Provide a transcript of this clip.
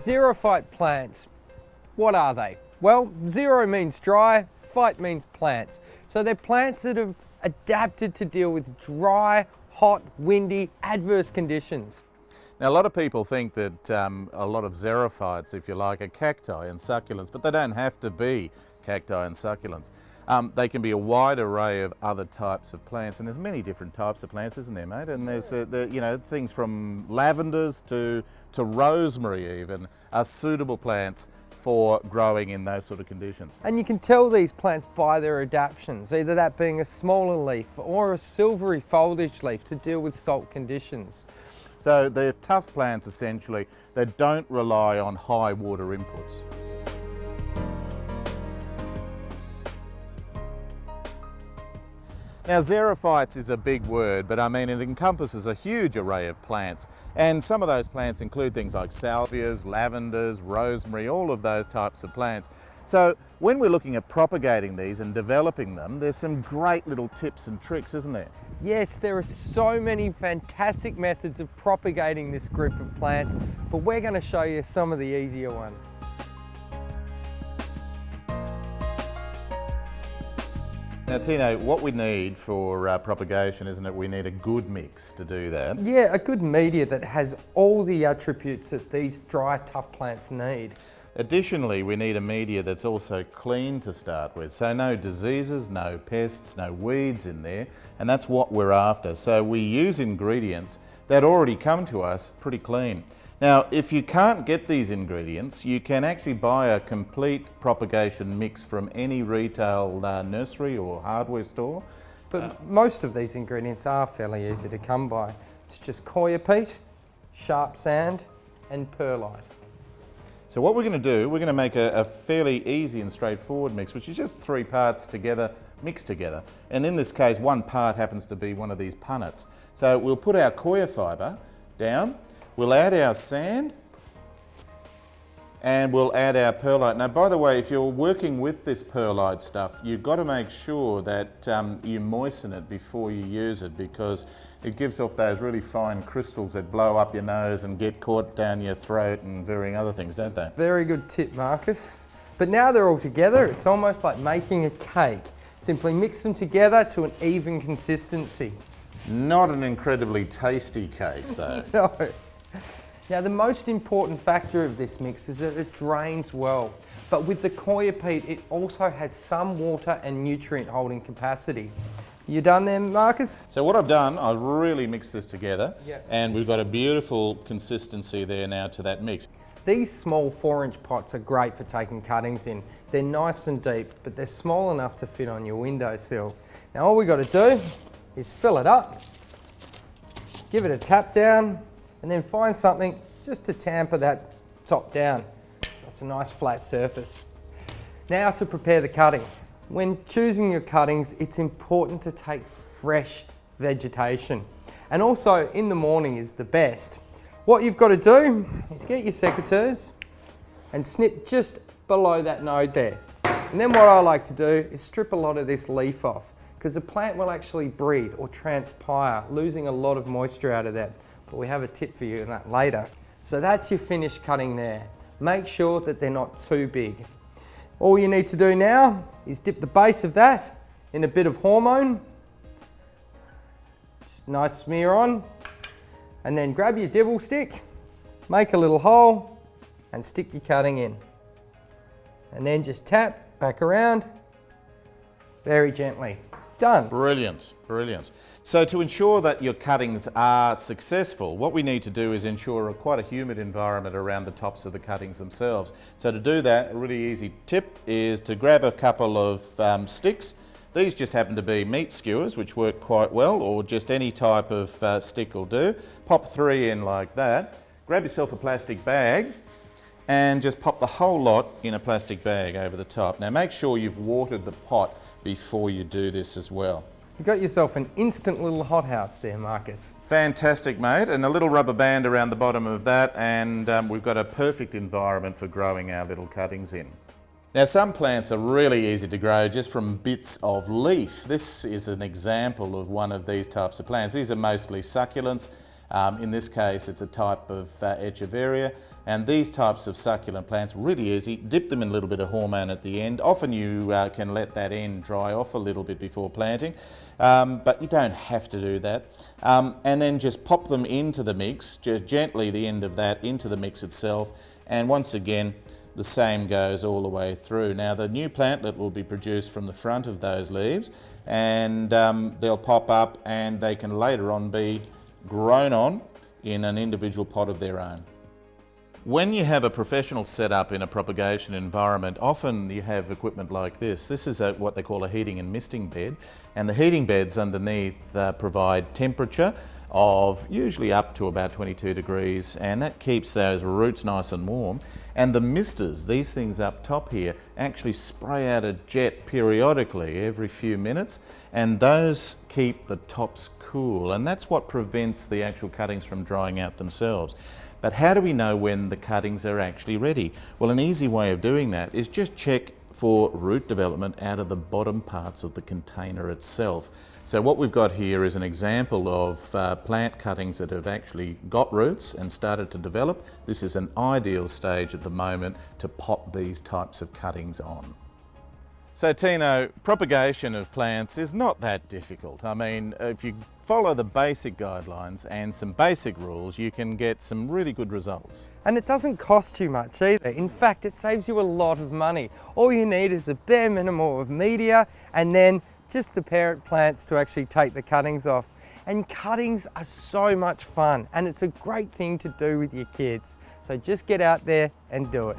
Xerophyte plants, what are they? Well, xero means dry, phyte means plants. So they're plants that have adapted to deal with dry, hot, windy, adverse conditions. Now, a lot of people think that a lot of xerophytes, if you like, are cacti and succulents, but they don't have to be cacti and succulents. They can be a wide array of other types of plants, and there's many different types of plants, isn't there, mate? And there's you know, things from lavenders to rosemary even are suitable plants for growing in those sort of conditions. And you can tell these plants by their adaptations, either that being a smaller leaf or a silvery foliage leaf to deal with salt conditions. So they're tough plants essentially. They don't rely on high water inputs. Now, xerophytes is a big word, but I mean it encompasses a huge array of plants, and some of those plants include things like salvias, lavenders, rosemary, all of those types of plants. So when we're looking at propagating these and developing them, there's some great little tips and tricks, isn't there? Yes, there are so many fantastic methods of propagating this group of plants, but we're going to show you some of the easier ones. Now, Tino, what we need for propagation, isn't it? We need a good mix to do that. Yeah, a good media that has all the attributes that these dry, tough plants need. Additionally, we need a media that's also clean to start with. So no diseases, no pests, no weeds in there, and that's what we're after. So we use ingredients that already come to us pretty clean. Now, if you can't get these ingredients, you can actually buy a complete propagation mix from any retail nursery or hardware store. But most of these ingredients are fairly easy to come by. It's just coir peat, sharp sand, and perlite. So what we're going to do, we're going to make a fairly easy and straightforward mix, which is just 3 parts together, mixed together. And in this case, 1 part happens to be one of these punnets. So we'll put our coir fibre down, we'll add our sand, and we'll add our perlite. Now, by the way, if you're working with this perlite stuff, you've got to make sure that you moisten it before you use it, because it gives off those really fine crystals that blow up your nose and get caught down your throat and varying other things, don't they? Very good tip, Marcus. But now they're all together, it's almost like making a cake. Simply mix them together to an even consistency. Not an incredibly tasty cake, though. No. Now, the most important factor of this mix is that it drains well. But with the coir peat, it also has some water and nutrient holding capacity. You done there, Marcus? So what I've done, I've really mixed this together, Yep. and we've got a beautiful consistency there now to that mix. These small 4-inch pots are great for taking cuttings in. They're nice and deep, but they're small enough to fit on your windowsill. Now all we've got to do is fill it up, give it a tap down, and then find something just to tamper that top down. So it's a nice flat surface. Now to prepare the cutting. When choosing your cuttings, it's important to take fresh vegetation. And also in the morning is the best. What you've got to do is get your secateurs and snip just below that node there. And then what I like to do is strip a lot of this leaf off, because the plant will actually breathe or transpire, losing a lot of moisture out of that. But we have a tip for you on that later. So that's your finished cutting there. Make sure that they're not too big. All you need to do now is dip the base of that in a bit of hormone. Just nice smear on. And then grab your dibble stick, make a little hole, and stick your cutting in. And then just tap back around very gently. Done. Brilliant, brilliant. So to ensure that your cuttings are successful, what we need to do is ensure quite a humid environment around the tops of the cuttings themselves. So to do that, a really easy tip is to grab a couple of sticks. These just happen to be meat skewers, which work quite well, or just any type of stick will do. Pop 3 in like that. Grab yourself a plastic bag and just pop the whole lot in a plastic bag over the top. Now make sure you've watered the pot before you do this as well. You got yourself an instant little hothouse there, Marcus. Fantastic, mate, and a little rubber band around the bottom of that, and we've got a perfect environment for growing our little cuttings in. Now, some plants are really easy to grow just from bits of leaf. This is an example of one of these types of plants. These are mostly succulents, In this case, it's a type of Echeveria, and these types of succulent plants, really easy. Dip them in a little bit of hormone at the end. Often you can let that end dry off a little bit before planting, but you don't have to do that. And then just pop them into the mix, just gently the end of that into the mix itself, and once again, the same goes all the way through. Now the new plantlet will be produced from the front of those leaves, and they'll pop up and they can later on be grown on in an individual pot of their own. When you have a professional setup in a propagation environment, often you have equipment like this. This is what they call a heating and misting bed, and the heating beds underneath provide temperature of usually up to about 22 degrees, and that keeps those roots nice and warm. And the misters, these things up top here, actually spray out a jet periodically every few minutes, and those keep the tops cool, and that's what prevents the actual cuttings from drying out themselves. But how do we know when the cuttings are actually ready? Well, an easy way of doing that is just check for root development out of the bottom parts of the container itself. So what we've got here is an example of plant cuttings that have actually got roots and started to develop. This is an ideal stage at the moment to pop these types of cuttings on. So Tino, propagation of plants is not that difficult. I mean, if you follow the basic guidelines and some basic rules, you can get some really good results. And it doesn't cost you much either. In fact, it saves you a lot of money. All you need is a bare minimum of media and then just the parent plants to actually take the cuttings off. And cuttings are so much fun, and it's a great thing to do with your kids. So just get out there and do it.